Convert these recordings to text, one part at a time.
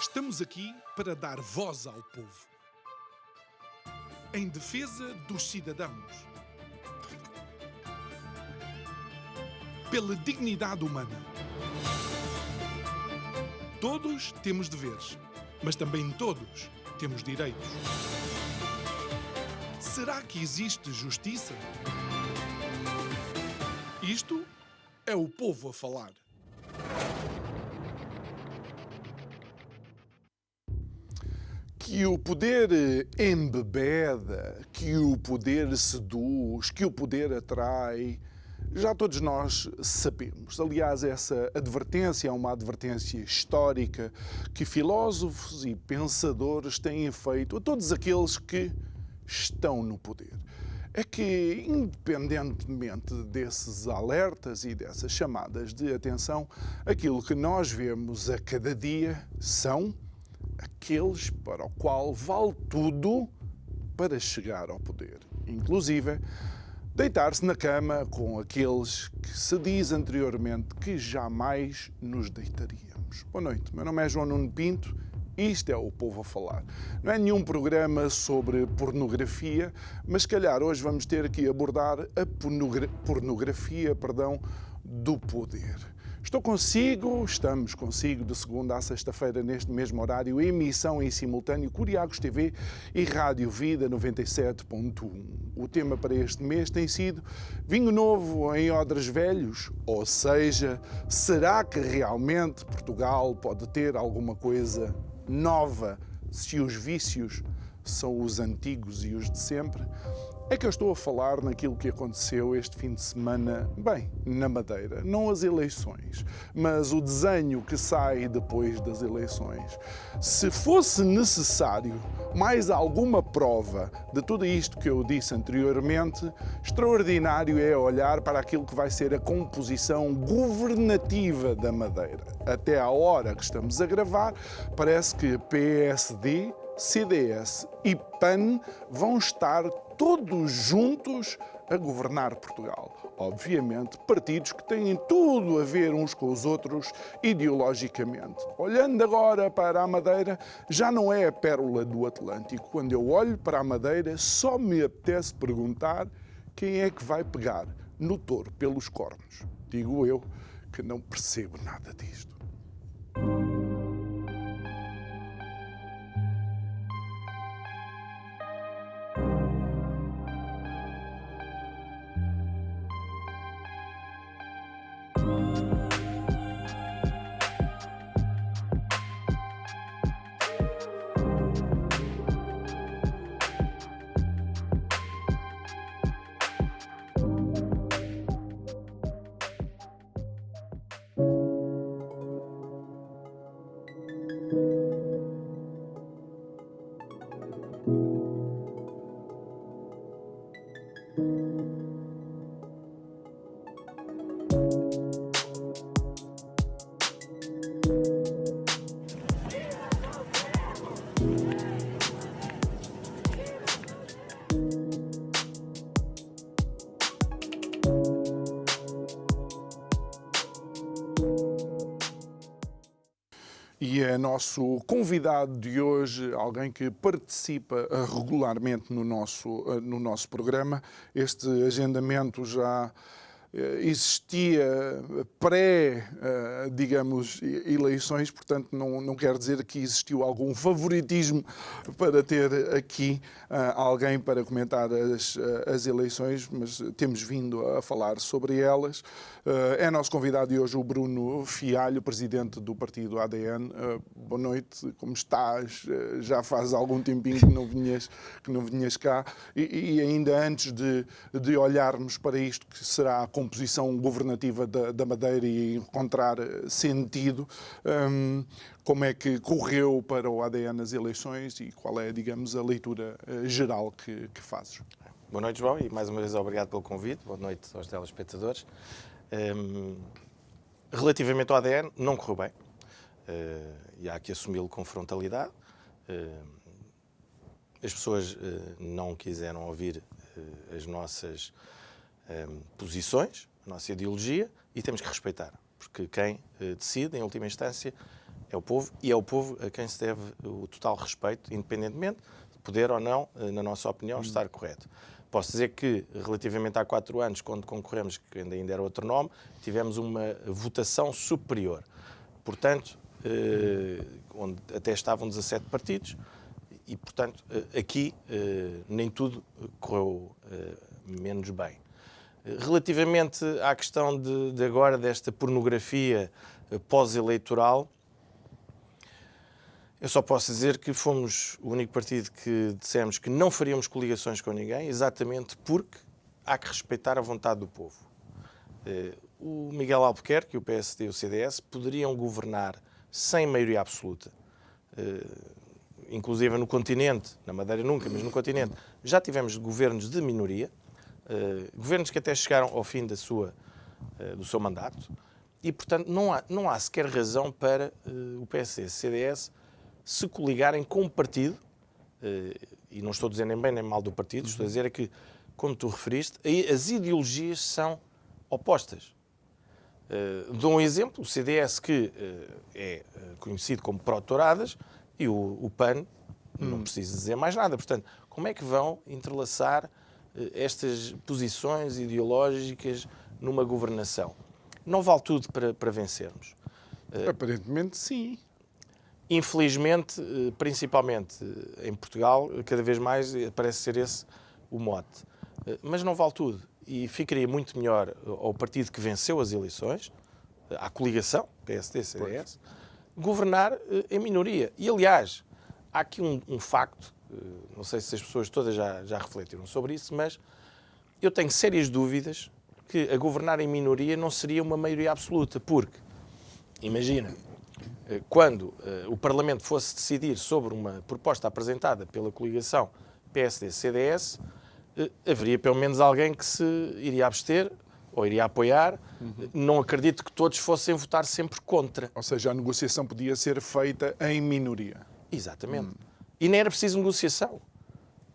Estamos aqui para dar voz ao povo, em defesa dos cidadãos, pela dignidade humana. Todos temos deveres, mas também todos temos direitos. Será que existe justiça? Isto é o povo a falar. Que o poder embebeda, que o poder seduz, que o poder atrai, já todos nós sabemos. Aliás, essa advertência é uma advertência histórica que filósofos e pensadores têm feito a todos aqueles que estão no poder. É que, independentemente desses alertas e dessas chamadas de atenção, aquilo que nós vemos a cada dia são aqueles para o qual vale tudo para chegar ao poder. Inclusive, deitar-se na cama com aqueles que se diz anteriormente que jamais nos deitaríamos. Boa noite, meu nome é João Nuno Pinto e isto é o Povo a Falar. Não é nenhum programa sobre pornografia, mas se calhar hoje vamos ter que abordar a pornografia do poder. Estamos consigo de segunda a sexta-feira neste mesmo horário, emissão em simultâneo Curiagos TV e Rádio Vida 97.1. O tema para este mês tem sido vinho novo em odres velhos, ou seja, será que realmente Portugal pode ter alguma coisa nova se os vícios são os antigos e os de sempre? É que eu estou a falar naquilo que aconteceu este fim de semana, bem, na Madeira. Não as eleições, mas o desenho que sai depois das eleições. Se fosse necessário mais alguma prova de tudo isto que eu disse anteriormente, extraordinário é olhar para aquilo que vai ser a composição governativa da Madeira. Até à hora que estamos a gravar, parece que PSD, CDS e PAN vão estar todos juntos a governar Portugal. Obviamente, partidos que têm tudo a ver uns com os outros ideologicamente. Olhando agora para a Madeira, já não é a pérola do Atlântico. Quando eu olho para a Madeira, só me apetece perguntar quem é que vai pegar no touro pelos cornos. Digo eu que não percebo nada disto. E é nosso convidado de hoje, alguém que participa regularmente no nosso programa. Este agendamento já existia digamos, eleições, portanto não quer dizer que existiu algum favoritismo para ter aqui alguém para comentar as eleições, mas temos vindo a falar sobre elas. É nosso convidado de hoje o Bruno Fialho, presidente do partido ADN. Boa noite, como estás? Já faz algum tempinho que não vinhas cá e ainda antes de olharmos para isto que será a composição governativa da Madeira e encontrar sentido, como é que correu para o ADN as eleições e qual é, digamos, a leitura geral que fazes? Boa noite, João, e mais uma vez obrigado pelo convite. Boa noite aos telespectadores. Relativamente ao ADN, não correu bem. E há que assumi-lo com frontalidade. As pessoas não quiseram ouvir as nossas posições, a nossa ideologia, e temos que respeitar, porque quem decide, em última instância, É o povo, e é o povo a quem se deve o total respeito, independentemente de poder ou não, na nossa opinião, estar correto. Posso dizer que, relativamente há 4 anos, quando concorremos, que ainda era outro nome, tivemos uma votação superior. Portanto, onde até estavam 17 partidos, e, portanto, aqui nem tudo correu menos bem. Relativamente à questão de agora desta pornografia pós-eleitoral, eu só posso dizer que fomos o único partido que dissemos que não faríamos coligações com ninguém, exatamente porque há que respeitar a vontade do povo. O Miguel Albuquerque, o PSD e o CDS poderiam governar sem maioria absoluta. Inclusive no continente, na Madeira nunca, mas no continente, já tivemos governos de minoria, governos que até chegaram ao fim do seu mandato, e, portanto, não há sequer razão para o PSD e o CDS se coligarem com um partido, e não estou a dizer nem bem nem mal do partido, estou a dizer é que, como tu referiste, as ideologias são opostas. Dou um exemplo, o CDS que é conhecido como pró-touradas e o PAN não precisa dizer mais nada. Portanto, como é que vão entrelaçar estas posições ideológicas numa governação? Não vale tudo para vencermos. Aparentemente, sim. Infelizmente, principalmente em Portugal, cada vez mais parece ser esse o mote. Mas não vale tudo. E ficaria muito melhor ao partido que venceu as eleições, à coligação, PSD-CDS, governar em minoria. E, aliás, há aqui um facto, não sei se as pessoas todas já refletiram sobre isso, mas eu tenho sérias dúvidas que a governar em minoria não seria uma maioria absoluta, porque, imagina, quando o Parlamento fosse decidir sobre uma proposta apresentada pela coligação PSD-CDS, haveria pelo menos alguém que se iria abster ou iria apoiar. Não acredito que todos fossem votar sempre contra. Ou seja, a negociação podia ser feita em minoria. Exatamente. E nem era preciso negociação.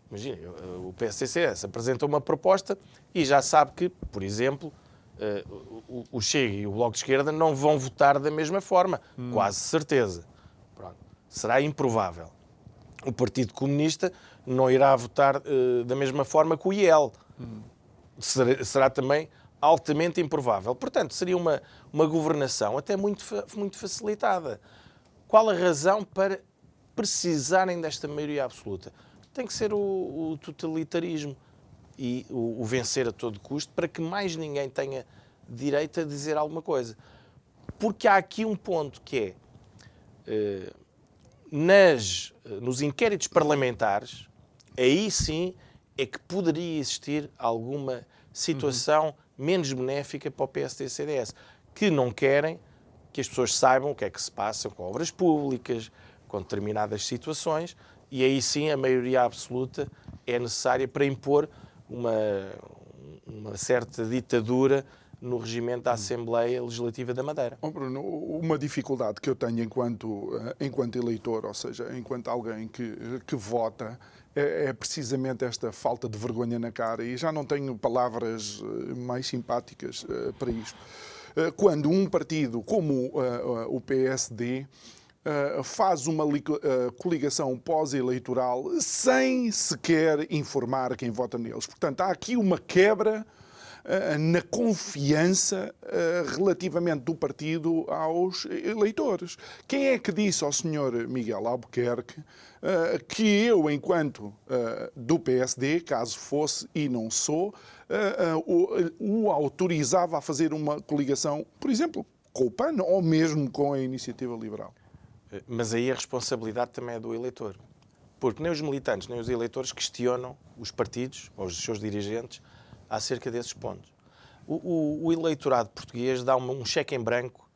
Imagina, o PSD-CDS apresenta uma proposta e já sabe que, por exemplo, o Chega e o Bloco de Esquerda não vão votar da mesma forma. Quase certeza. Pronto. Será improvável. O Partido Comunista não irá votar da mesma forma que o IEL. Será também altamente improvável. Portanto, seria uma governação até muito facilitada. Qual a razão para precisarem desta maioria absoluta? Tem que ser o totalitarismo e o vencer a todo custo para que mais ninguém tenha direito a dizer alguma coisa. Porque há aqui um ponto que é, nos inquéritos parlamentares, aí sim é que poderia existir alguma situação menos benéfica para o PSD e CDS, que não querem que as pessoas saibam o que é que se passa com obras públicas, com determinadas situações, e aí sim a maioria absoluta é necessária para impor uma certa ditadura no regimento da Assembleia Legislativa da Madeira. Bruno, uma dificuldade que eu tenho enquanto eleitor, ou seja, enquanto alguém que vota, é precisamente esta falta de vergonha na cara, e já não tenho palavras mais simpáticas para isto. Quando um partido como o PSD faz uma coligação pós-eleitoral sem sequer informar quem vota neles. Portanto, há aqui uma quebra na confiança relativamente do partido aos eleitores. Quem é que disse ao Sr. Miguel Albuquerque que eu, enquanto do PSD, caso fosse e não sou, o autorizava a fazer uma coligação, por exemplo, com o PAN ou mesmo com a Iniciativa Liberal? Mas aí a responsabilidade também é do eleitor. Porque nem os militantes, nem os eleitores questionam os partidos ou os seus dirigentes acerca desses pontos. O eleitorado português dá um cheque em branco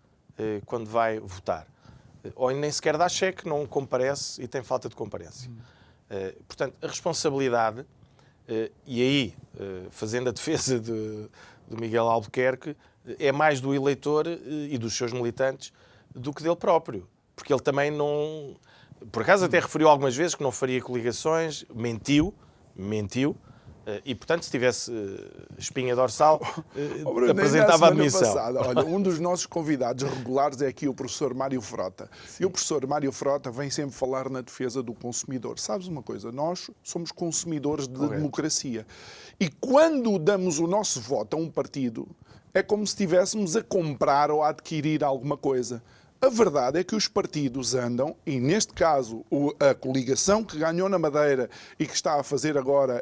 quando vai votar. Ou nem sequer dá cheque, não comparece e tem falta de comparência. Portanto, a responsabilidade, e aí, fazendo a defesa do Miguel Albuquerque, é mais do eleitor e dos seus militantes do que dele próprio. Porque ele também não... Por acaso até referiu algumas vezes que não faria coligações, mentiu. E, portanto, se tivesse espinha dorsal, Bruno, apresentava a na semana admissão. passada, olha, um dos nossos convidados regulares é aqui o professor Mário Frota. Sim. E o professor Mário Frota vem sempre falar na defesa do consumidor. Sabes uma coisa? Nós somos consumidores de democracia. E quando damos o nosso voto a um partido, é como se estivéssemos a comprar ou a adquirir alguma coisa. A verdade é que os partidos andam, e neste caso a coligação que ganhou na Madeira e que está a fazer agora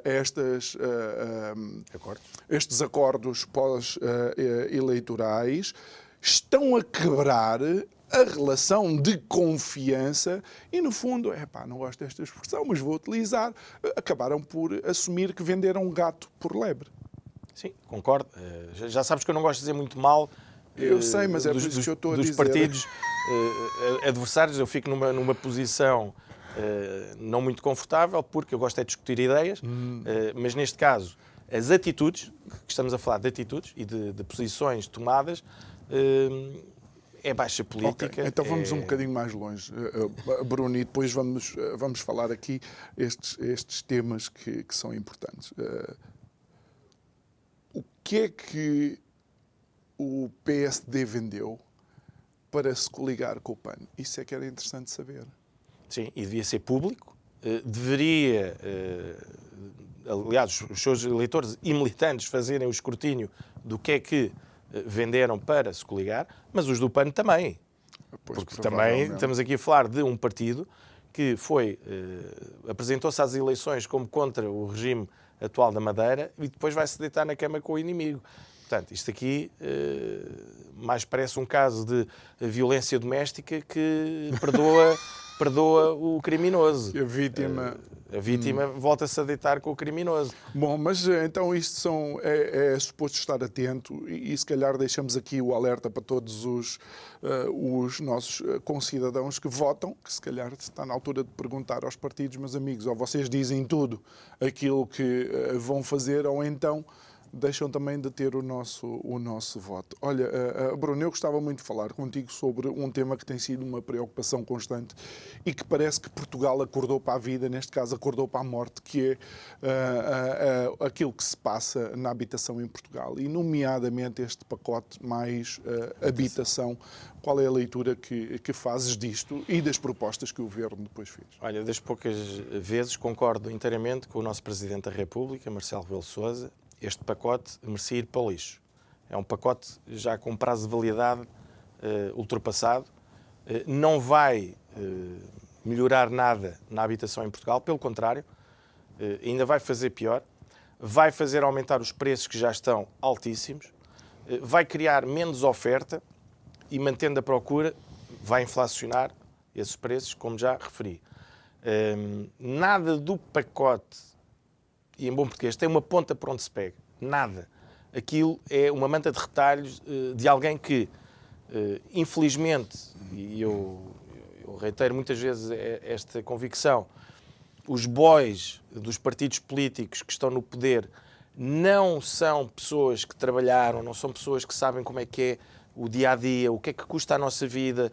estes acordos pós-eleitorais, estão a quebrar a relação de confiança e, no fundo, não gosto desta expressão, mas vou utilizar, acabaram por assumir que venderam um gato por lebre. Sim, concordo. Já sabes que eu não gosto de dizer muito mal. Eu sei, mas é por isso que eu estou a dizer. Dos partidos adversários, eu fico numa posição não muito confortável, porque eu gosto de discutir ideias, mas neste caso, as atitudes, que estamos a falar de atitudes e de posições tomadas, é baixa política. Okay, então vamos um bocadinho mais longe, Bruno, e depois vamos falar aqui estes temas que são importantes. O que é que o PSD vendeu para se coligar com o PAN? Isso é que era interessante saber. Sim, e devia ser público. Deveria, aliás, os seus eleitores e militantes fazerem o escrutínio do que é que venderam para se coligar, mas os do PAN também. Pois, porque também estamos aqui a falar de um partido que apresentou-se às eleições como contra o regime atual da Madeira e depois vai se deitar na cama com o inimigo. Portanto, isto aqui mais parece um caso de violência doméstica que perdoa o criminoso. A vítima volta-se a deitar com o criminoso. Bom, mas então isto é suposto estar atento e se calhar deixamos aqui o alerta para todos os nossos concidadãos que votam, que se calhar está na altura de perguntar aos partidos, meus amigos, ou vocês dizem tudo aquilo que vão fazer, ou então deixam também de ter o nosso voto. Olha, Bruno, eu gostava muito de falar contigo sobre um tema que tem sido uma preocupação constante e que parece que Portugal acordou para a vida, neste caso acordou para a morte, que é aquilo que se passa na habitação em Portugal e, nomeadamente, este pacote mais habitação. Qual é a leitura que fazes disto e das propostas que o Governo depois fez? Olha, das poucas vezes concordo inteiramente com o nosso Presidente da República, Marcelo Rebelo de Sousa. Este pacote merecia ir para o lixo. É um pacote já com prazo de validade ultrapassado. Não vai melhorar nada na habitação em Portugal, pelo contrário, ainda vai fazer pior. Vai fazer aumentar os preços que já estão altíssimos. Vai criar menos oferta e, mantendo a procura, vai inflacionar esses preços, como já referi. Nada do pacote, e em bom português, tem uma ponta para onde se pega. Nada. Aquilo é uma manta de retalhos de alguém que, infelizmente, e eu reitero muitas vezes esta convicção, os bois dos partidos políticos que estão no poder não são pessoas que trabalharam, não são pessoas que sabem como é que é o dia-a-dia, o que é que custa a nossa vida,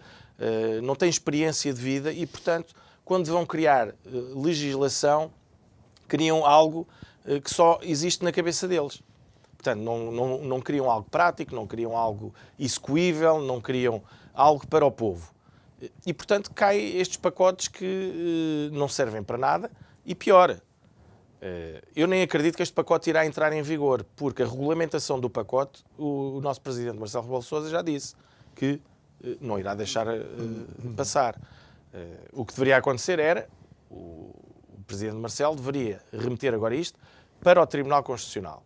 não têm experiência de vida e, portanto, quando vão criar legislação, criam algo que só existe na cabeça deles. Portanto, não criam algo prático, não criam algo execuível, não criam algo para o povo. E, portanto, caem estes pacotes que não servem para nada e pior. Eu nem acredito que este pacote irá entrar em vigor, porque a regulamentação do pacote, o nosso Presidente Marcelo Rebelo de Sousa já disse que não irá deixar passar. O que deveria acontecer era o Presidente Marcelo deveria remeter agora isto para o Tribunal Constitucional.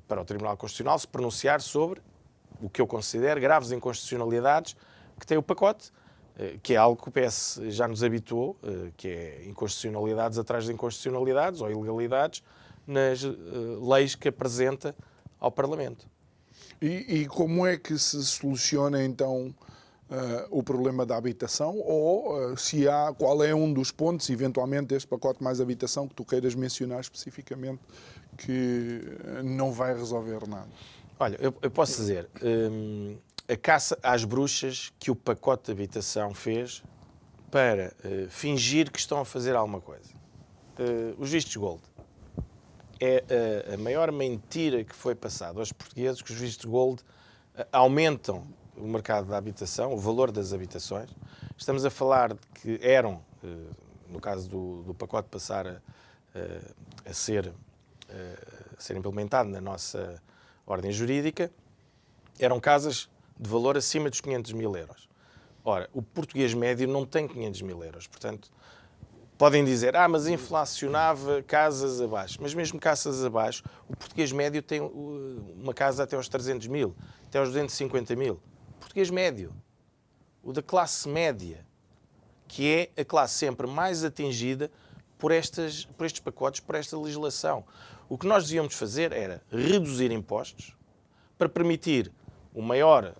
Para o Tribunal Constitucional se pronunciar sobre o que eu considero graves inconstitucionalidades que tem o pacote, que é algo que o PS já nos habituou, que é inconstitucionalidades atrás de inconstitucionalidades ou ilegalidades nas leis que apresenta ao Parlamento. E como é que se soluciona então o problema da habitação, ou qual é um dos pontos, eventualmente, deste pacote mais habitação que tu queiras mencionar especificamente que não vai resolver nada? Olha, eu posso dizer, a caça às bruxas que o pacote de habitação fez para fingir que estão a fazer alguma coisa. Os vistos gold. é a maior mentira que foi passada aos portugueses, que os vistos gold aumentam o mercado da habitação, o valor das habitações. Estamos a falar de que eram, no caso do pacote passar a ser implementado na nossa ordem jurídica, eram casas de valor acima dos 500 mil euros. Ora, o português médio não tem 500 mil euros, portanto, podem dizer, mas inflacionava casas abaixo. Mas mesmo casas abaixo, o português médio tem uma casa até aos 300 mil, até aos 250 mil. O português médio, o da classe média, que é a classe sempre mais atingida por estes pacotes, por esta legislação. O que nós devíamos fazer era reduzir impostos para permitir o maior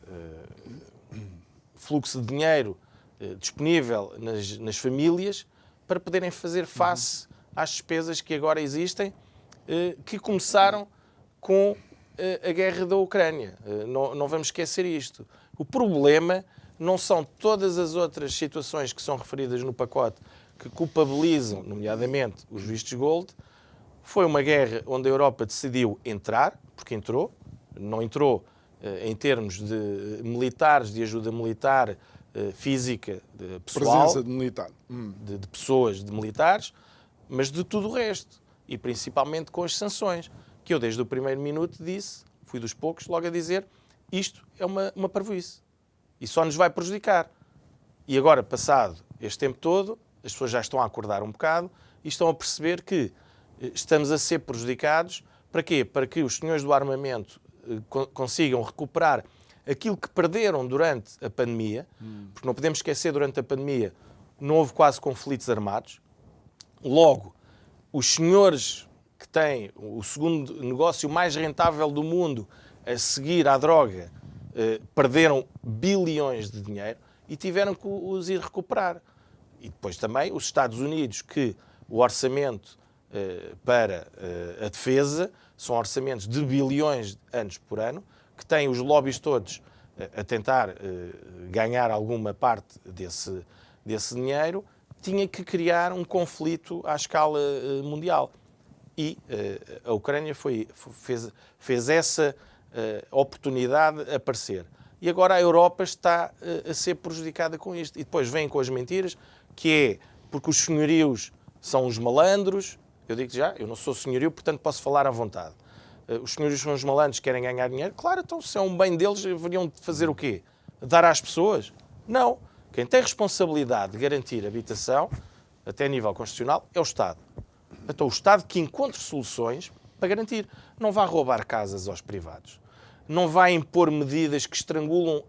fluxo de dinheiro disponível nas famílias para poderem fazer face às despesas que agora existem, que começaram com a guerra da Ucrânia. Não vamos esquecer isto. O problema não são todas as outras situações que são referidas no pacote que culpabilizam, nomeadamente, os vistos gold. Foi uma guerra onde a Europa decidiu entrar, porque entrou, não entrou em termos de militares, de ajuda militar, física, de pessoal, presença de militar, de pessoas, de militares, mas de tudo o resto. E principalmente com as sanções, que eu desde o primeiro minuto disse, fui dos poucos logo a dizer, isto é uma parvoíce. E só nos vai prejudicar. E agora, passado este tempo todo, as pessoas já estão a acordar um bocado e estão a perceber que estamos a ser prejudicados. Para quê? Para que os senhores do armamento consigam recuperar aquilo que perderam durante a pandemia, porque não podemos esquecer, durante a pandemia não houve quase conflitos armados. Logo, os senhores que têm o segundo negócio mais rentável do mundo a seguir à droga perderam bilhões de dinheiro e tiveram que os ir recuperar. E depois também os Estados Unidos, que o orçamento para a defesa são orçamentos de bilhões de anos por ano, que têm os lobbies todos a tentar ganhar alguma parte desse dinheiro, tinha que criar um conflito à escala mundial. E a Ucrânia fez essa oportunidade aparecer. E agora a Europa está a ser prejudicada com isto. E depois vêm com as mentiras, que é porque os senhorios são os malandros. Eu digo já, eu não sou senhorio, portanto posso falar à vontade. Os senhorios são os malandros que querem ganhar dinheiro. Claro, então se é um bem deles, deveriam fazer o quê? Dar às pessoas? Não. Quem tem responsabilidade de garantir habitação, até a nível constitucional, é o Estado. Então o Estado que encontre soluções para garantir. Não vai roubar casas aos privados. Não vai impor medidas que estrangulam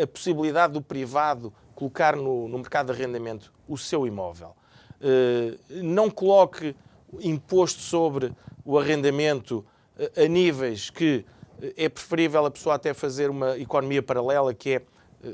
a possibilidade do privado colocar no mercado de arrendamento o seu imóvel. Não coloque imposto sobre o arrendamento a níveis que é preferível a pessoa até fazer uma economia paralela, que é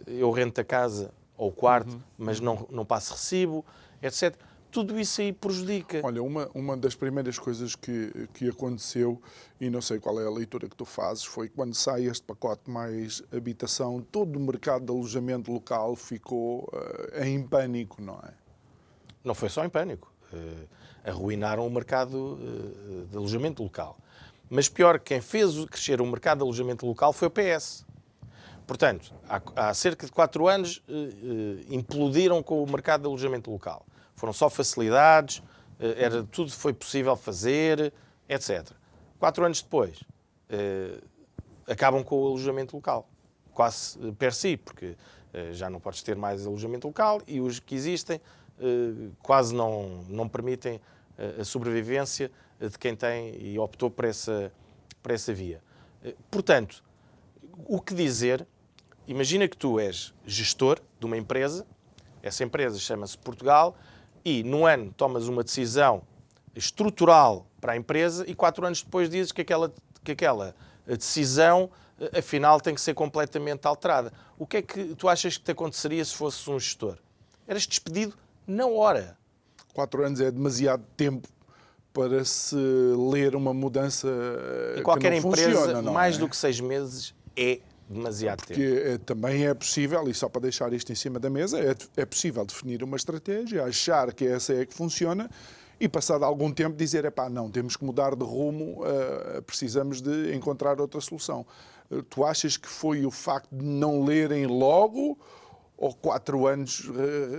eu rento a casa ou o quarto, mas não passo recibo, etc. Tudo isso aí prejudica. Olha, uma das primeiras coisas que aconteceu, e não sei qual é a leitura que tu fazes, foi quando sai este pacote mais habitação, todo o mercado de alojamento local ficou em pânico, não é? Não foi só em pânico. Arruinaram o mercado de alojamento local. Mas pior, quem fez crescer o mercado de alojamento local foi o PS. Portanto, há cerca de 4 anos implodiram com o mercado de alojamento local. Foram só facilidades, tudo foi possível fazer, etc. 4 anos depois, acabam com o alojamento local. Quase per si, porque já não podes ter mais alojamento local e os que existem quase não permitem a sobrevivência de quem tem e optou por essa via. Portanto, o que dizer? Imagina que tu és gestor de uma empresa, essa empresa chama-se Portugal, e num ano tomas uma decisão estrutural para a empresa e 4 anos depois dizes que aquela decisão, afinal, tem que ser completamente alterada. O que é que tu achas que te aconteceria se fosses um gestor? Eras despedido na hora. 4 anos é demasiado tempo para se ler uma mudança em qualquer que não empresa, funciona, não mais é? do que 6 meses é demasiado tempo. Porque também é possível, e só para deixar isto em cima da mesa, é possível definir uma estratégia, achar que essa é que funciona e passado algum tempo dizer, não, temos que mudar de rumo, precisamos de encontrar outra solução. Tu achas que foi o facto de não lerem logo ou 4 anos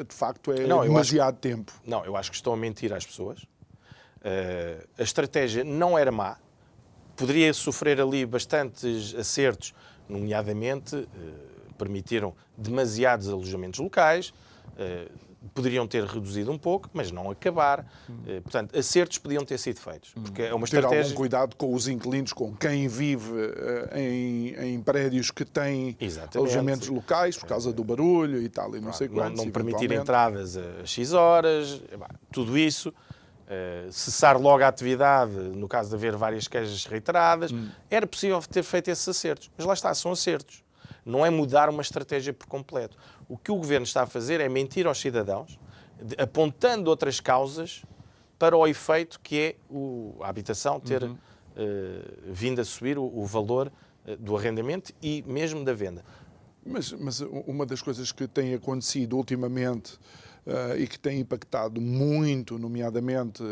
de facto é demasiado tempo? Não, eu acho que estão a mentir às pessoas. A estratégia não era má, poderia sofrer ali bastantes acertos, nomeadamente permitiram demasiados alojamentos locais, poderiam ter reduzido um pouco, mas não acabar. Portanto, acertos podiam ter sido feitos. Porque é uma estratégia... Ter algum cuidado com os inquilinos, com quem vive em prédios que têm alojamentos locais, por causa do barulho e tal, e não sei quantos. Não permitir entradas a X horas, tudo isso. Cessar logo a atividade, no caso de haver várias queixas reiteradas. Era possível ter feito esses acertos. Mas lá está, são acertos. Não é mudar uma estratégia por completo. O que o Governo está a fazer é mentir aos cidadãos, apontando outras causas para o efeito que é a habitação ter vindo a subir o valor do arrendamento e mesmo da venda. Mas uma das coisas que tem acontecido ultimamente e que tem impactado muito, nomeadamente,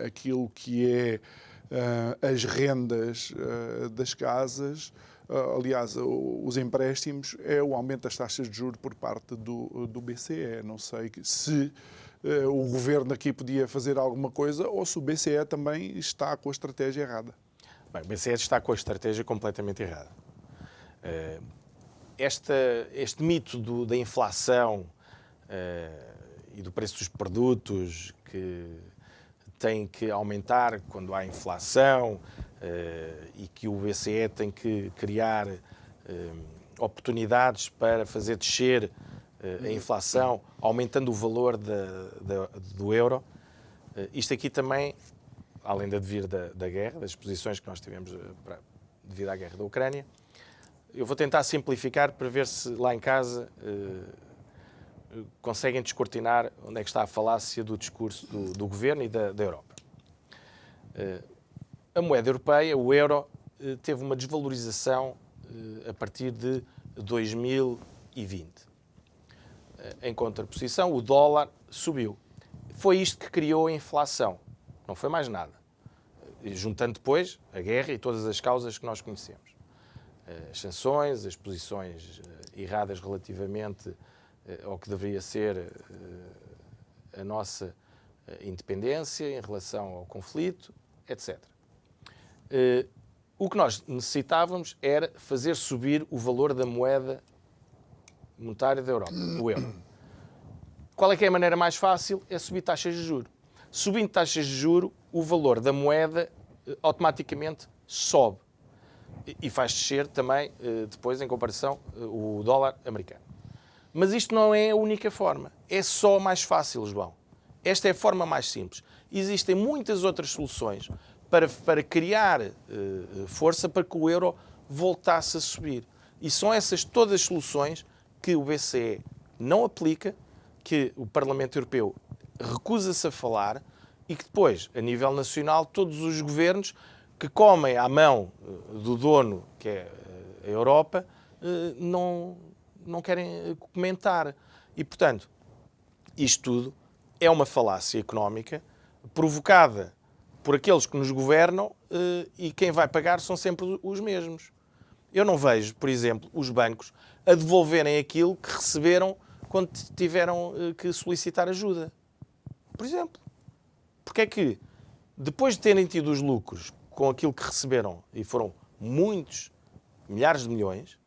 aquilo que é as rendas das casas, aliás, os empréstimos, é o aumento das taxas de juros por parte do BCE. Não sei se o Governo aqui podia fazer alguma coisa ou se o BCE também está com a estratégia errada. Bem, o BCE está com a estratégia completamente errada. Este mito da inflação e do preço dos produtos que tem que aumentar quando há inflação e que o BCE tem que criar oportunidades para fazer descer a inflação, aumentando o valor do euro. Isto aqui também, além de vir da guerra, das exposições que nós tivemos devido à guerra da Ucrânia, eu vou tentar simplificar para ver se lá em casa conseguem descortinar onde é que está a falácia do discurso do Governo e da Europa. A moeda europeia, o euro, teve uma desvalorização a partir de 2020. Em contraposição, o dólar subiu. Foi isto que criou a inflação, não foi mais nada. Juntando depois a guerra e todas as causas que nós conhecemos. As sanções, as posições erradas relativamente ao que deveria ser a nossa independência em relação ao conflito, etc. O que nós necessitávamos era fazer subir o valor da moeda monetária da Europa, o euro. Qual é que é a maneira mais fácil? É subir taxas de juros. Subindo taxas de juros, o valor da moeda automaticamente sobe. E faz descer também, depois, em comparação, o dólar americano. Mas isto não é a única forma. É só mais fácil, João. Esta é a forma mais simples. Existem muitas outras soluções para criar força para que o euro voltasse a subir. E são essas todas as soluções que o BCE não aplica, que o Parlamento Europeu recusa-se a falar e que depois, a nível nacional, todos os governos que comem à mão do dono, que é a Europa, não querem comentar. E, portanto, isto tudo é uma falácia económica provocada por aqueles que nos governam e quem vai pagar são sempre os mesmos. Eu não vejo, por exemplo, os bancos a devolverem aquilo que receberam quando tiveram que solicitar ajuda. Por exemplo. Porque é que, depois de terem tido os lucros com aquilo que receberam, e foram muitos, milhares de milhões,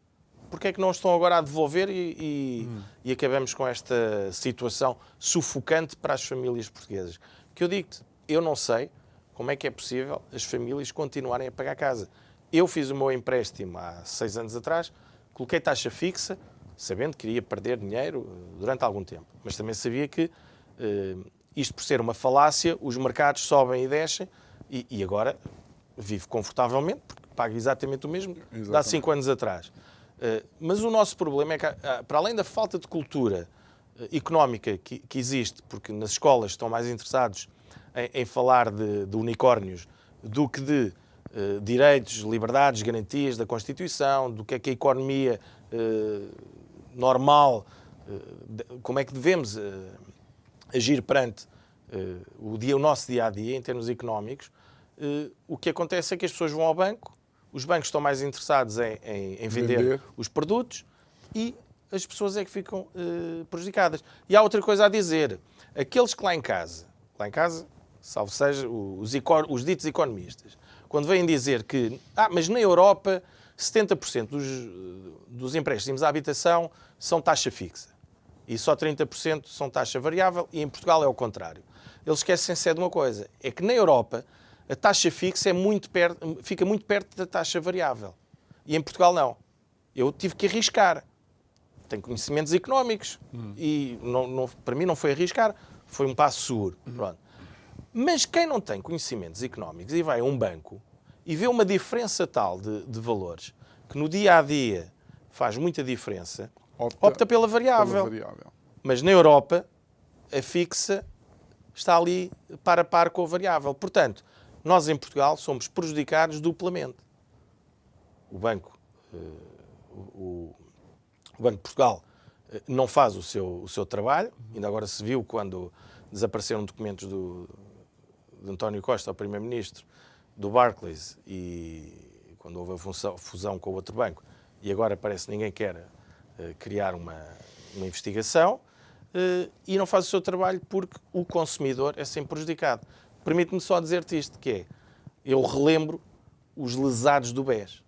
porque é que não estão agora a devolver e acabamos com esta situação sufocante para as famílias portuguesas? Que eu digo-te, eu não sei como é que é possível as famílias continuarem a pagar casa. Eu fiz o meu empréstimo há 6 anos atrás, coloquei taxa fixa, sabendo que iria perder dinheiro durante algum tempo. Mas também sabia que, isto por ser uma falácia, os mercados sobem e descem, e agora vivo confortavelmente, porque pago exatamente o mesmo de há 5 anos atrás. Mas o nosso problema é que, para além da falta de cultura económica que existe, porque nas escolas estão mais interessados em falar de unicórnios do que de direitos, liberdades, garantias da Constituição, do que é a economia normal, como é que devemos agir perante o nosso dia-a-dia, em termos económicos, o que acontece é que as pessoas vão ao banco, os bancos estão mais interessados em vender os produtos e as pessoas é que ficam prejudicadas. E há outra coisa a dizer. Aqueles que lá em casa, salvo seja os ditos economistas, quando vêm dizer que mas na Europa 70% dos empréstimos à habitação são taxa fixa e só 30% são taxa variável e em Portugal é o contrário. Eles esquecem-se de uma coisa, é que na Europa a taxa fixa fica muito perto da taxa variável e em Portugal não. Eu tive que arriscar. Tenho conhecimentos económicos e para mim não foi arriscar, foi um passo seguro. Pronto. Mas quem não tem conhecimentos económicos e vai a um banco e vê uma diferença tal de valores que no dia-a-dia faz muita diferença, opta pela variável. Mas na Europa a fixa está ali par a par com a variável. Portanto, nós em Portugal somos prejudicados duplamente. O Banco de Portugal não faz o seu trabalho. Ainda agora se viu quando desapareceram documentos de António Costa, o Primeiro-Ministro, do Barclays, e quando houve a fusão com o outro banco, e agora parece que ninguém quer criar uma investigação, e não faz o seu trabalho porque o consumidor é sempre prejudicado. Permite-me só dizer-te isto, que é, eu relembro os lesados do BES.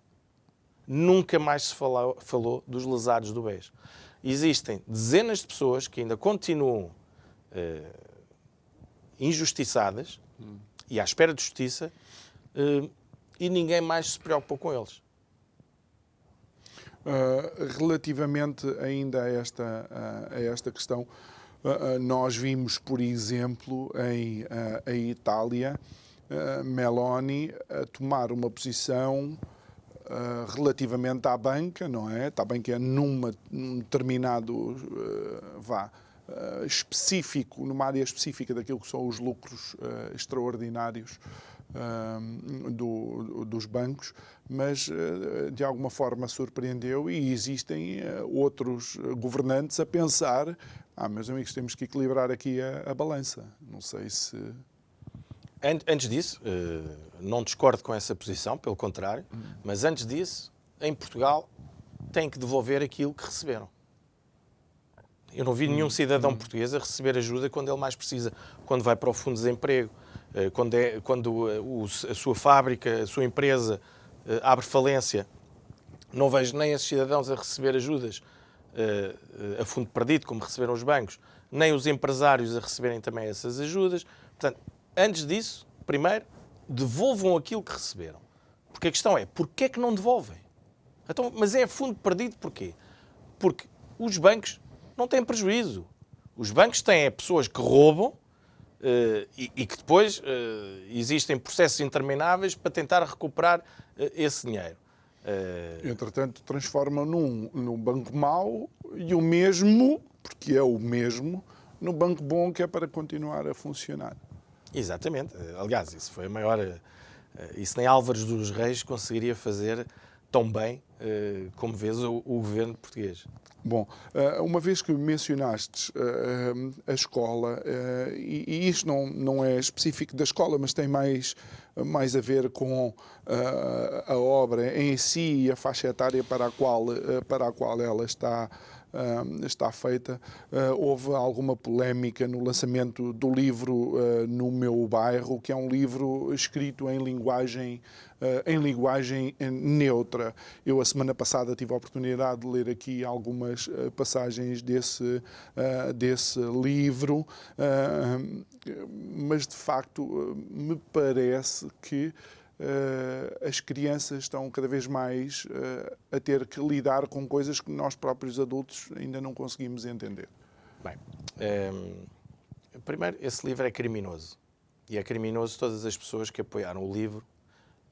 Nunca mais se falou dos lesados do BES. Existem dezenas de pessoas que ainda continuam injustiçadas e à espera de justiça e ninguém mais se preocupa com eles. Relativamente ainda a esta questão, nós vimos, por exemplo, em Itália, Meloni a tomar uma posição relativamente à banca, não é? Está bem que é num determinado específico, numa área específica daquilo que são os lucros extraordinários dos bancos, mas de alguma forma surpreendeu e existem outros governantes a pensar, meus amigos, temos que equilibrar aqui a balança. Não sei se... Antes disso, não discordo com essa posição, pelo contrário, mas antes disso, em Portugal, têm que devolver aquilo que receberam. Eu não vi nenhum cidadão português a receber ajuda quando ele mais precisa, quando vai para o Fundo de Desemprego, quando a sua fábrica, a sua empresa abre falência. Não vejo nem esses cidadãos a receber ajudas a fundo perdido, como receberam os bancos, nem os empresários a receberem também essas ajudas. Portanto, antes disso, primeiro, devolvam aquilo que receberam. Porque a questão é, porquê é que não devolvem? Então, mas é fundo perdido porquê? Porque os bancos não têm prejuízo. Os bancos têm pessoas que roubam e que depois existem processos intermináveis para tentar recuperar esse dinheiro. Entretanto, transformam num banco mau e o mesmo, porque é o mesmo, no banco bom que é para continuar a funcionar. Exatamente. Aliás, isso foi a maior... Isso nem Álvares dos Reis conseguiria fazer tão bem como vês o governo português. Bom, uma vez que mencionaste a escola, e isto não é específico da escola, mas tem mais a ver com a obra em si e a faixa etária para a qual ela está feita, houve alguma polémica no lançamento do livro No Meu Bairro, que é um livro escrito em linguagem neutra. Eu, a semana passada, tive a oportunidade de ler aqui algumas passagens desse livro, mas, de facto, me parece que as crianças estão cada vez mais a ter que lidar com coisas que nós próprios adultos ainda não conseguimos entender. Bem, primeiro, esse livro é criminoso. E é criminoso todas as pessoas que apoiaram o livro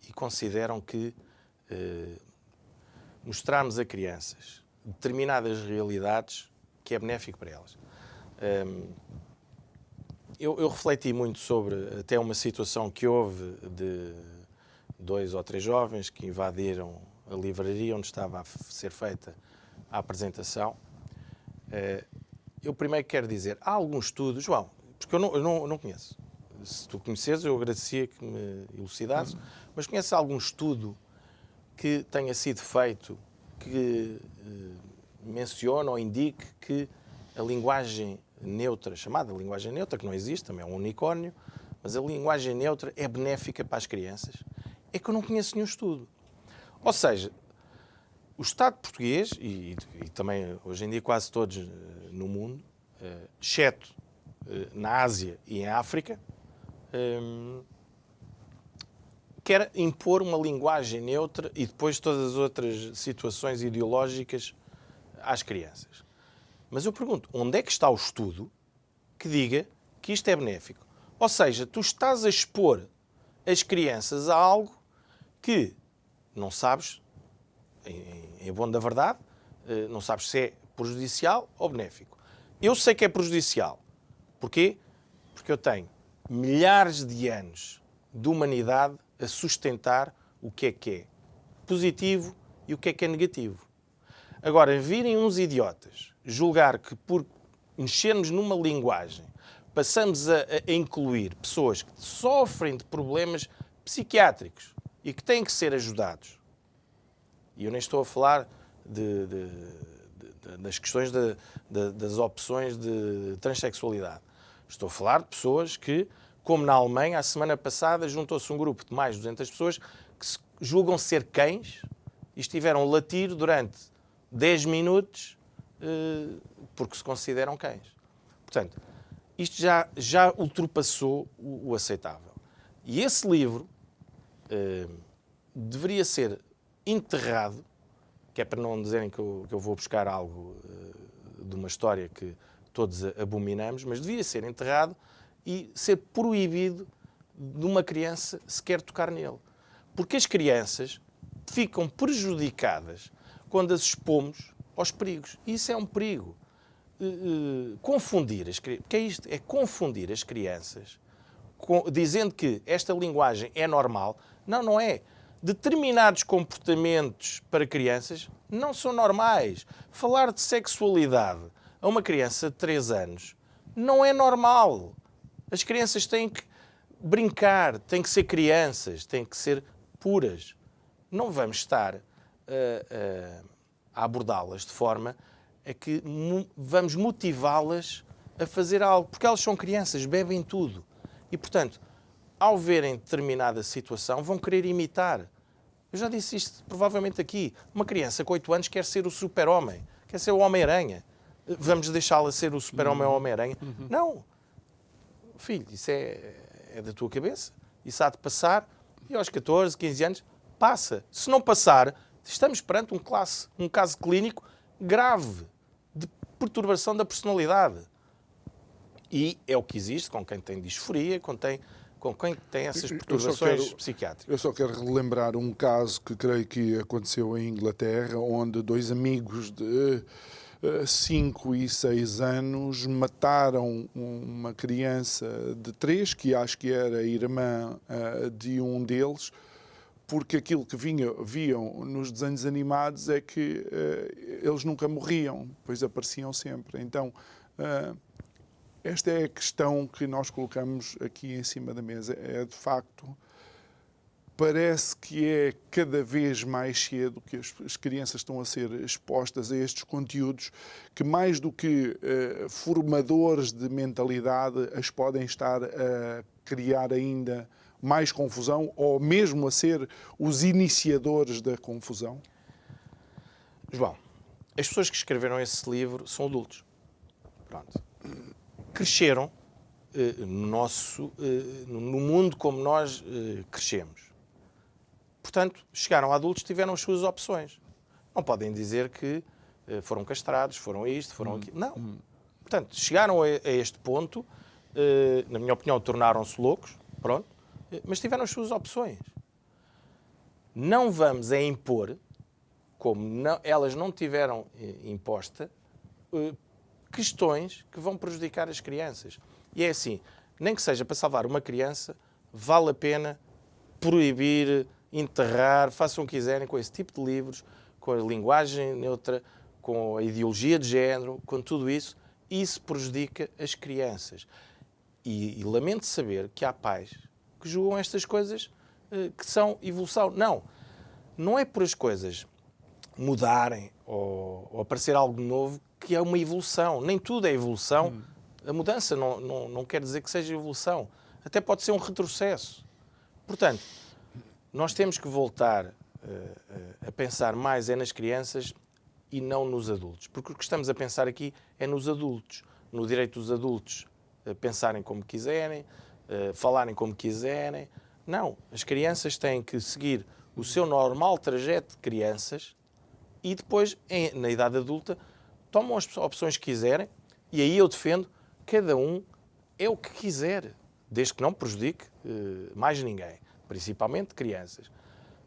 e consideram que mostrarmos a crianças determinadas realidades que é benéfico para elas. Eu refleti muito sobre até uma situação que houve de 2 ou 3 jovens que invadiram a livraria onde estava a ser feita a apresentação. Eu primeiro quero dizer, há alguns estudos, João, porque eu não conheço. Se tu conheceres, eu agradecia que me elucidasses, mas conheces algum estudo que tenha sido feito que mencione ou indique que a linguagem neutra, chamada linguagem neutra, que não existe, também é um unicórnio, mas a linguagem neutra é benéfica para as crianças? É que eu não conheço nenhum estudo. Ou seja, o Estado português, e também hoje em dia quase todos no mundo, exceto na Ásia e em África, quer impor uma linguagem neutra e depois todas as outras situações ideológicas às crianças. Mas eu pergunto, onde é que está o estudo que diga que isto é benéfico? Ou seja, tu estás a expor as crianças a algo que não sabes, em bom da verdade, não sabes se é prejudicial ou benéfico. Eu sei que é prejudicial. Porquê? Porque eu tenho milhares de anos de humanidade a sustentar o que é positivo e o que é negativo. Agora, virem uns idiotas julgar que por mexermos numa linguagem passamos a incluir pessoas que sofrem de problemas psiquiátricos e que têm que ser ajudados. E eu nem estou a falar das questões das opções de transexualidade. Estou a falar de pessoas que, como na Alemanha, a semana passada juntou-se um grupo de mais de 200 pessoas que se julgam ser cães e estiveram a latir durante 10 minutos porque se consideram cães. Portanto, isto já ultrapassou o aceitável. E esse livro deveria ser enterrado, que é para não dizerem que eu vou buscar algo de uma história que todos abominamos, mas devia ser enterrado e ser proibido de uma criança sequer tocar nele. Porque as crianças ficam prejudicadas quando as expomos aos perigos. E isso é um perigo. Confundir as crianças, porque é isto, é confundir as crianças dizendo que esta linguagem é normal. Não, não é. Determinados comportamentos para crianças não são normais. Falar de sexualidade a uma criança de 3 anos não é normal. As crianças têm que brincar, têm que ser crianças, têm que ser puras. Não vamos estar a abordá-las de forma a que vamos motivá-las a fazer algo. Porque elas são crianças, bebem tudo. E, portanto, ao verem determinada situação, vão querer imitar. Eu já disse isto provavelmente aqui. Uma criança com 8 anos quer ser o super-homem, quer ser o Homem-Aranha. Vamos deixá-la ser o super-homem ou o Homem-Aranha? Não. Filho, isso é da tua cabeça. Isso há de passar. E aos 14, 15 anos, passa. Se não passar, estamos perante um caso clínico grave de perturbação da personalidade. E é o que existe com quem tem disforia, com quem tem essas perturbações psiquiátricas. Eu só quero relembrar um caso que creio que aconteceu em Inglaterra, onde 2 amigos de 5 e 6 anos mataram uma criança de 3, que acho que era irmã de um deles, porque aquilo que viam nos desenhos animados é que eles nunca morriam, pois apareciam sempre. Então, esta é a questão que nós colocamos aqui em cima da mesa. É, de facto, parece que é cada vez mais cedo que as crianças estão a ser expostas a estes conteúdos que, mais do que formadores de mentalidade, as podem estar a criar ainda mais confusão ou mesmo a ser os iniciadores da confusão? João, as pessoas que escreveram esse livro são adultos. Pronto. Cresceram no mundo como nós crescemos. Portanto, chegaram a adultos e tiveram as suas opções. Não podem dizer que foram castrados, foram isto, foram aquilo. Não. Portanto, chegaram a este ponto, na minha opinião, tornaram-se loucos, pronto, mas tiveram as suas opções. Não vamos a impor, como elas não tiveram imposta, questões que vão prejudicar as crianças. E é assim, nem que seja para salvar uma criança, vale a pena proibir, enterrar, façam o que quiserem com esse tipo de livros, com a linguagem neutra, com a ideologia de género, com tudo isso. Isso prejudica as crianças. E lamento saber que há pais que julgam estas coisas que são evolução. Não é por as coisas mudarem ou aparecer algo novo que é uma evolução. Nem tudo é evolução. A mudança não quer dizer que seja evolução. Até pode ser um retrocesso. Portanto, nós temos que voltar a pensar mais nas crianças e não nos adultos. Porque o que estamos a pensar aqui é nos adultos. No direito dos adultos pensarem como quiserem, falarem como quiserem. Não, as crianças têm que seguir o seu normal trajeto de crianças e depois, na idade adulta, tomam as opções que quiserem e aí eu defendo, cada um é o que quiser, desde que não prejudique mais ninguém, principalmente crianças.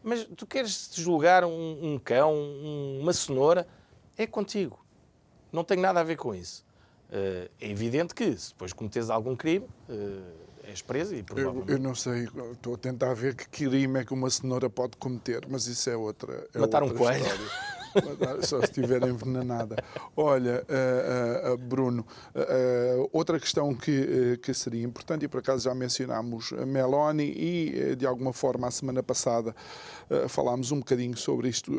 Mas tu queres julgar um cão, uma cenoura, é contigo. Não tem nada a ver com isso. É evidente que, se depois cometeres algum crime, és preso e provavelmente... Eu não sei, estou a tentar ver que crime é que uma cenoura pode cometer, mas isso é outra Matar um coelho. História. Só se estiver envenenada. Olha, Bruno, outra questão que seria importante, e por acaso já mencionámos a Meloni e, de alguma forma, a semana passada falámos um bocadinho sobre isto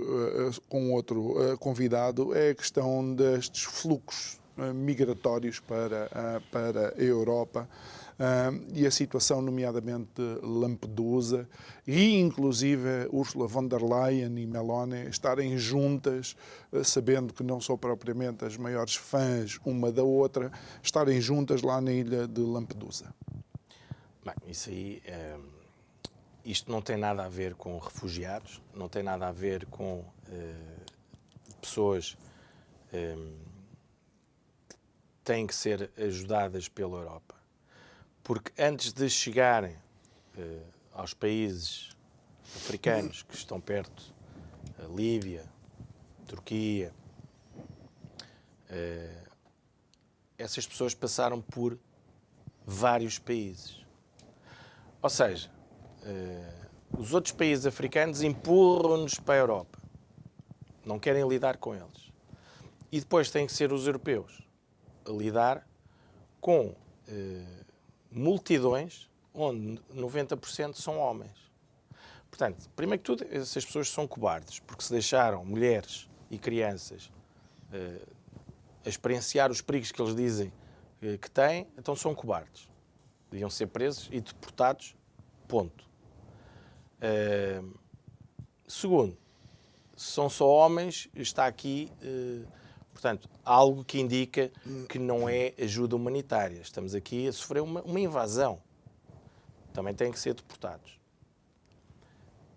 com outro convidado, é a questão destes fluxos migratórios para a Europa. E a situação, nomeadamente Lampedusa, e inclusive Ursula von der Leyen e Meloni estarem juntas, sabendo que não são propriamente as maiores fãs uma da outra, estarem juntas lá na ilha de Lampedusa. Bem, isso aí, isto não tem nada a ver com refugiados, não tem nada a ver com pessoas que têm que ser ajudadas pela Europa. Porque antes de chegarem aos países africanos que estão perto, a Líbia, a Turquia, essas pessoas passaram por vários países. Ou seja, os outros países africanos empurram-nos para a Europa. Não querem lidar com eles. E depois têm que ser os europeus a lidar com multidões onde 90% são homens. Portanto, primeiro que tudo, essas pessoas são cobardes, porque se deixaram mulheres e crianças a experienciar os perigos que eles dizem que têm, então são cobardes. Deviam ser presos e deportados, ponto. Segundo, se são só homens, está aqui... Portanto, algo que indica que não é ajuda humanitária. Estamos aqui a sofrer uma invasão. Também têm que ser deportados.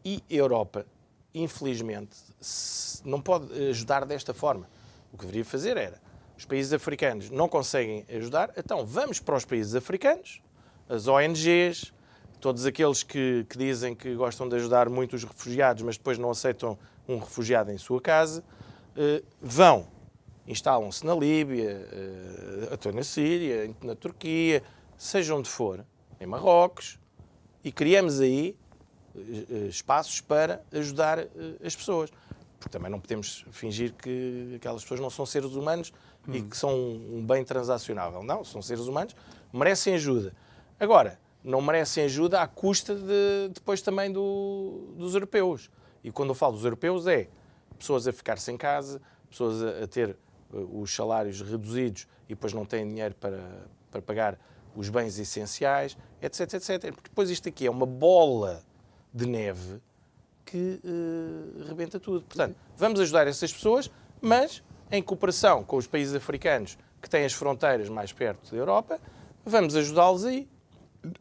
E a Europa, infelizmente, não pode ajudar desta forma. O que deveria fazer era, os países africanos não conseguem ajudar, então vamos para os países africanos, as ONGs, todos aqueles que dizem que gostam de ajudar muito os refugiados, mas depois não aceitam um refugiado em sua casa, vão. Instalam-se na Líbia, até na Síria, na Turquia, seja onde for, em Marrocos, e criamos aí espaços para ajudar as pessoas. Porque também não podemos fingir que aquelas pessoas não são seres humanos e que são um bem transacionável. Não, são seres humanos, merecem ajuda. Agora, não merecem ajuda à custa depois também dos europeus. E quando eu falo dos europeus é pessoas a ficar sem casa, pessoas a ter os salários reduzidos e depois não têm dinheiro para pagar os bens essenciais, etc, etc. Porque depois isto aqui é uma bola de neve que rebenta tudo. Portanto, vamos ajudar essas pessoas, mas em cooperação com os países africanos que têm as fronteiras mais perto da Europa, vamos ajudá-los aí.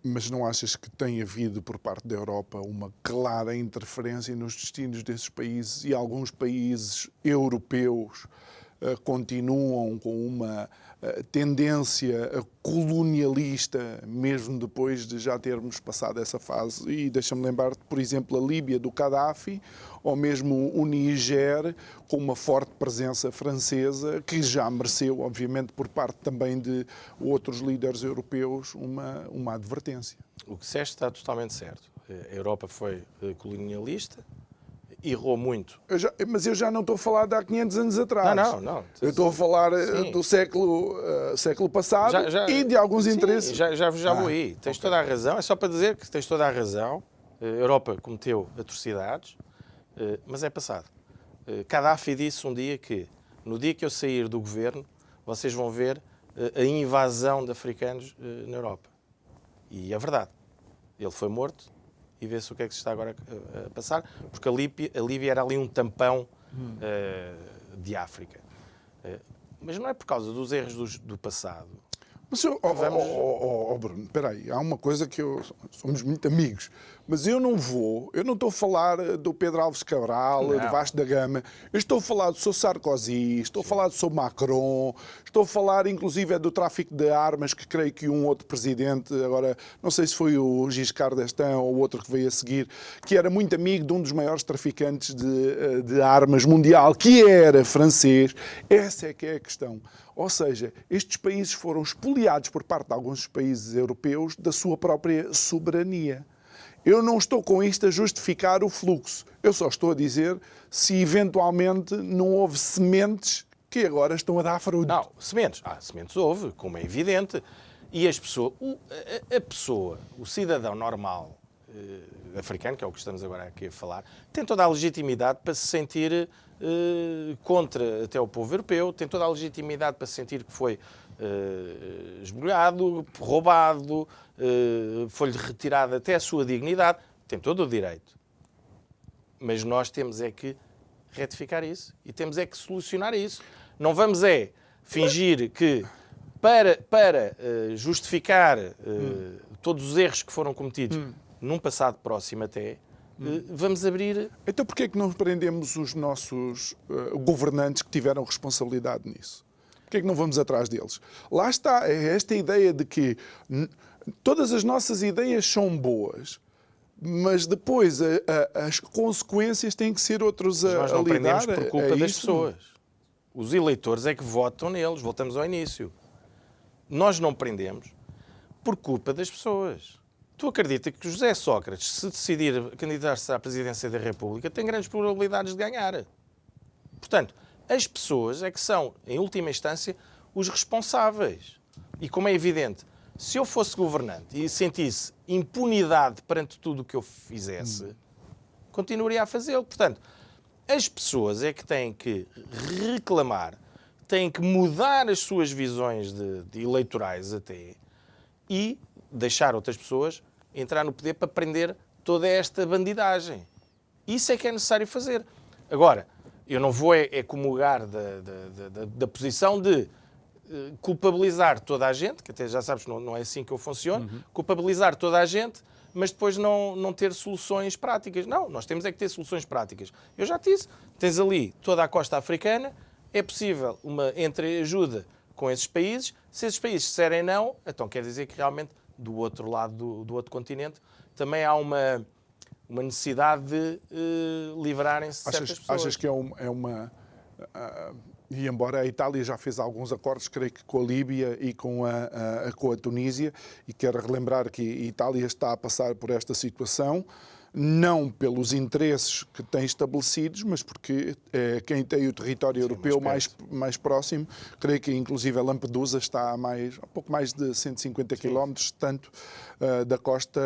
Mas não achas que tem havido, por parte da Europa, uma clara interferência nos destinos desses países e alguns países europeus continuam com uma tendência colonialista, mesmo depois de já termos passado essa fase? E deixa-me lembrar, por exemplo, a Líbia do Gaddafi, ou mesmo o Níger, com uma forte presença francesa, que já mereceu, obviamente, por parte também de outros líderes europeus, uma advertência. O que disseste está totalmente certo. A Europa foi colonialista errou muito. Mas eu já não estou a falar de há 500 anos atrás. Não. Eu estou a falar do século passado e de alguns interesses. Já vou aí. Tens toda a razão. É só para dizer que tens toda a razão. A Europa cometeu atrocidades, mas é passado. Gaddafi disse um dia que, no dia que eu sair do governo, vocês vão ver a invasão de africanos na Europa. E é verdade. Ele foi morto e vê-se o que é que se está agora a passar, porque a Líbia era ali um tampão de África. Mas não é por causa dos erros do passado. Mas Bruno, espera aí, há uma coisa que somos muito amigos, mas eu não estou a falar do Pedro Alves Cabral, do Vasco da Gama, eu estou a falar do Sr. Sarkozy, estou a falar do Sr. Macron, estou a falar inclusive do tráfico de armas, que creio que um outro presidente, agora não sei se foi o Giscard d'Estaing ou o outro que veio a seguir, que era muito amigo de um dos maiores traficantes de armas mundial, que era francês. Essa é que é a questão. Ou seja, estes países foram expoliados por parte de alguns países europeus da sua própria soberania. Eu não estou com isto a justificar o fluxo. Eu só estou a dizer se eventualmente não houve sementes que agora estão a dar fruto. Não, sementes. Sementes houve, como é evidente. E as pessoas, a pessoa, o cidadão normal africano, que é o que estamos agora aqui a falar, tem toda a legitimidade para se sentir contra até o povo europeu, tem toda a legitimidade para se sentir que foi esbulhado, roubado, foi-lhe retirada até a sua dignidade, tem todo o direito. Mas nós temos é que retificar isso e temos é que solucionar isso. Não vamos é fingir que para justificar todos os erros que foram cometidos num passado próximo até, vamos abrir... Então porquê é que não prendemos os nossos governantes que tiveram responsabilidade nisso? Porquê é que não vamos atrás deles? Lá está, é esta ideia de que todas as nossas ideias são boas, mas depois as consequências têm que ser outros a lidar. Nós não prendemos por culpa das isso? pessoas. Os eleitores é que votam neles. Voltamos ao início. Nós não prendemos por culpa das pessoas. Tu acreditas que José Sócrates, se decidir candidatar-se à presidência da República, tem grandes probabilidades de ganhar. Portanto, as pessoas é que são, em última instância, os responsáveis. E como é evidente, se eu fosse governante e sentisse impunidade perante tudo o que eu fizesse, continuaria a fazê-lo. Portanto, as pessoas é que têm que reclamar, têm que mudar as suas visões de eleitorais até e deixar outras pessoas entrar no poder para prender toda esta bandidagem. Isso é que é necessário fazer. Agora, eu não vou comungar da posição de culpabilizar toda a gente, que até já sabes, não é assim que eu funciono, culpabilizar toda a gente, mas depois não ter soluções práticas. Não, nós temos é que ter soluções práticas. Eu já te disse, tens ali toda a costa africana, é possível uma entreajuda com esses países. Se esses países disserem não, então quer dizer que realmente do outro lado do outro continente também há uma necessidade de livrarem-se de certas pessoas. Achas que é uma... E embora a Itália já fez alguns acordos, creio que com a Líbia e com a Tunísia, e quero relembrar que a Itália está a passar por esta situação, não pelos interesses que tem estabelecidos, mas porque quem tem o território europeu mais próximo, creio que inclusive a Lampedusa está a pouco mais de 150 km, tanto da costa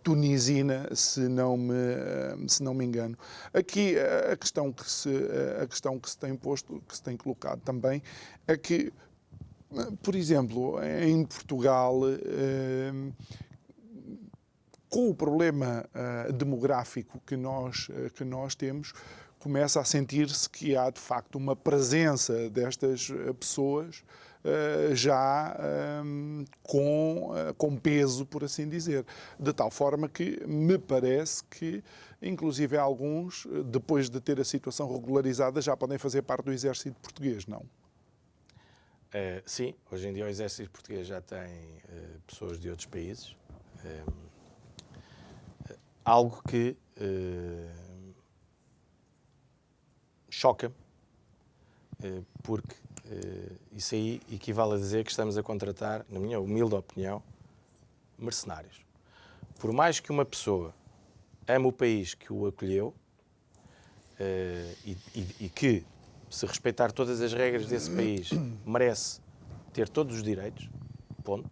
tunisina, se não me engano. Aqui a questão que se tem posto, que se tem colocado também, é que, por exemplo, em Portugal, com o problema demográfico que nós temos, começa a sentir-se que há, de facto, uma presença destas pessoas já com peso, por assim dizer. De tal forma que me parece que, inclusive, alguns, depois de ter a situação regularizada, já podem fazer parte do exército português, não? Sim, hoje em dia o exército português já tem pessoas de outros países. Algo que choca-me, porque isso aí equivale a dizer que estamos a contratar, na minha humilde opinião, mercenários. Por mais que uma pessoa ame o país que o acolheu, e que, se respeitar todas as regras desse país, merece ter todos os direitos, ponto.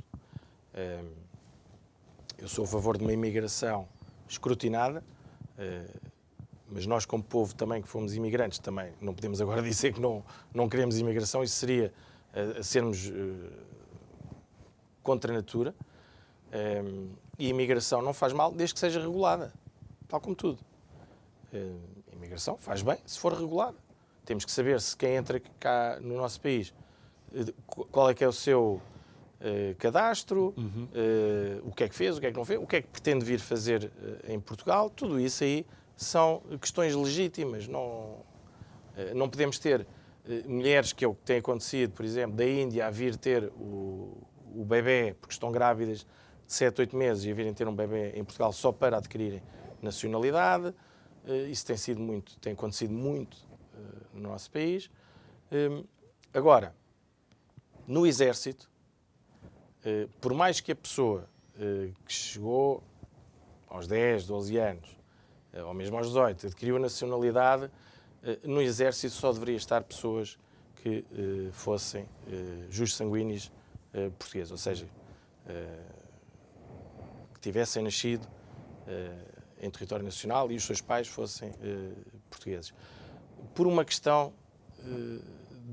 Eu sou a favor de uma imigração escrutinada, mas nós, como povo também, que fomos imigrantes, também não podemos agora dizer que não queremos imigração, isso seria sermos contra a natura. E a imigração não faz mal desde que seja regulada, tal como tudo. A imigração faz bem se for regulada. Temos que saber se quem entra cá no nosso país, qual é que é o seu cadastro, o que é que fez, o que é que não fez, o que é que pretende vir fazer em Portugal. Tudo isso aí são questões legítimas. Não podemos ter mulheres, que é o que tem acontecido, por exemplo, da Índia, a vir ter o bebê, porque estão grávidas de 7, 8 meses, e a virem ter um bebê em Portugal só para adquirirem nacionalidade. Isso tem acontecido muito no nosso país. Agora, no Exército, por mais que a pessoa que chegou aos 10, 12 anos, ou mesmo aos 18, adquiriu a nacionalidade, no Exército só deveria estar pessoas que fossem jus sanguíneos portugueses, ou seja, que tivessem nascido em território nacional e os seus pais fossem portugueses. Por uma questão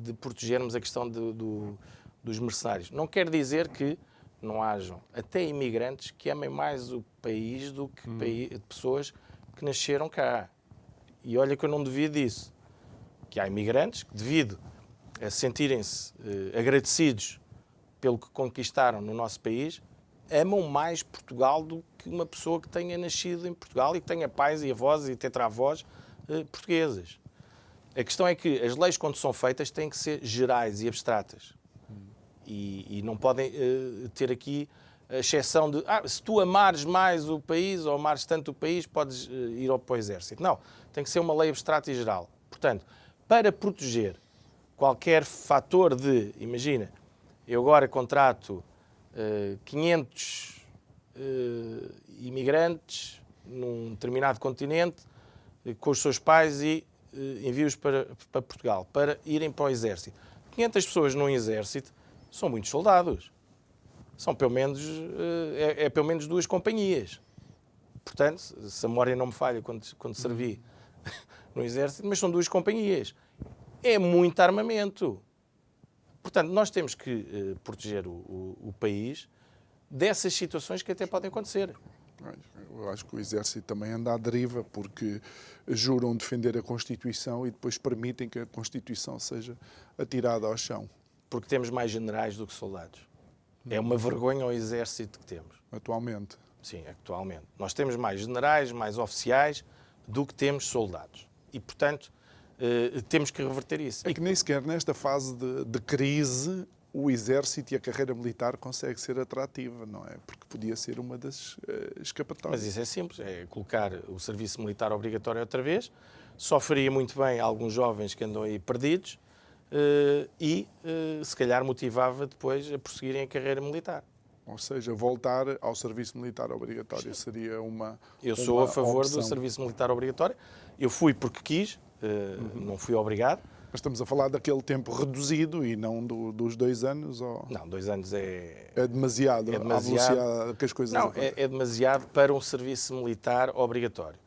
de protegermos a questão dos mercenários. Não quer dizer que não hajam até imigrantes que amem mais o país do que pessoas que nasceram cá. E olha que eu não duvido disso. Que há imigrantes que, devido a sentirem-se agradecidos pelo que conquistaram no nosso país, amam mais Portugal do que uma pessoa que tenha nascido em Portugal e que tenha pais e avós e tetravós portugueses. A questão é que as leis, quando são feitas, têm que ser gerais e abstratas. E não podem ter aqui a exceção de se tu amares mais o país ou amares tanto o país, podes ir para o Exército. Não, tem que ser uma lei abstrata e geral. Portanto, para proteger qualquer fator de, imagina, eu agora contrato 500 imigrantes num determinado continente com os seus pais e envio-os para Portugal, para irem para o Exército. 500 pessoas num Exército são muitos soldados. São pelo menos, pelo menos 2 companhias. Portanto, se a memória não me falha quando servi no Exército, mas são 2 companhias. É muito armamento. Portanto, nós temos que proteger o país dessas situações que até podem acontecer. Eu acho que o Exército também anda à deriva, porque juram defender a Constituição e depois permitem que a Constituição seja atirada ao chão. Porque temos mais generais do que soldados. É uma vergonha ao Exército que temos. Atualmente. Sim, atualmente. Nós temos mais generais, mais oficiais do que temos soldados. E, portanto, temos que reverter isso. É que nem sequer nesta fase de crise o Exército e a carreira militar consegue ser atrativa, não é? Porque podia ser uma das escapatórias. Mas isso é simples, é colocar o serviço militar obrigatório outra vez, só faria muito bem a alguns jovens que andam aí perdidos e se calhar motivava depois a prosseguirem a carreira militar. Ou seja, voltar ao serviço militar obrigatório seria uma Eu sou a favor opção. do serviço militar obrigatório. Eu fui porque quis, não fui obrigado. Mas estamos a falar daquele tempo reduzido e não dos 2 anos? Ou... Não, 2 anos é demasiado, à velocidade que as coisas acontecem. É demasiado para um serviço militar obrigatório.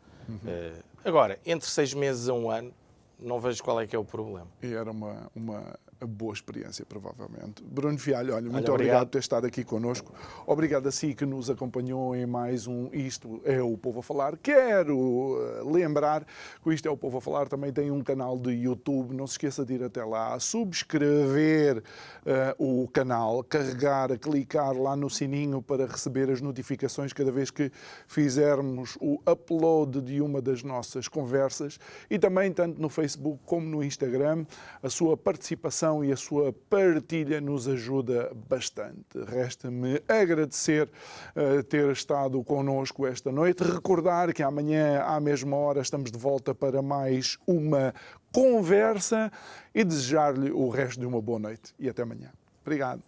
Agora, entre 6 meses a 1 ano, não vejo qual é que é o problema. E era uma boa experiência, provavelmente. Bruno Fialho, olha, muito obrigado obrigado por ter estado aqui connosco. Obrigado a si que nos acompanhou em mais um Isto é o Povo a Falar. Quero lembrar que o Isto é o Povo a Falar também tem um canal de YouTube. Não se esqueça de ir até lá, subscrever o canal, clicar lá no sininho para receber as notificações cada vez que fizermos o upload de uma das nossas conversas, e também tanto no Facebook como no Instagram. A sua participação e a sua partilha nos ajuda bastante. Resta-me agradecer ter estado connosco esta noite. Recordar que amanhã, à mesma hora, estamos de volta para mais uma conversa e desejar-lhe o resto de uma boa noite. E até amanhã. Obrigado.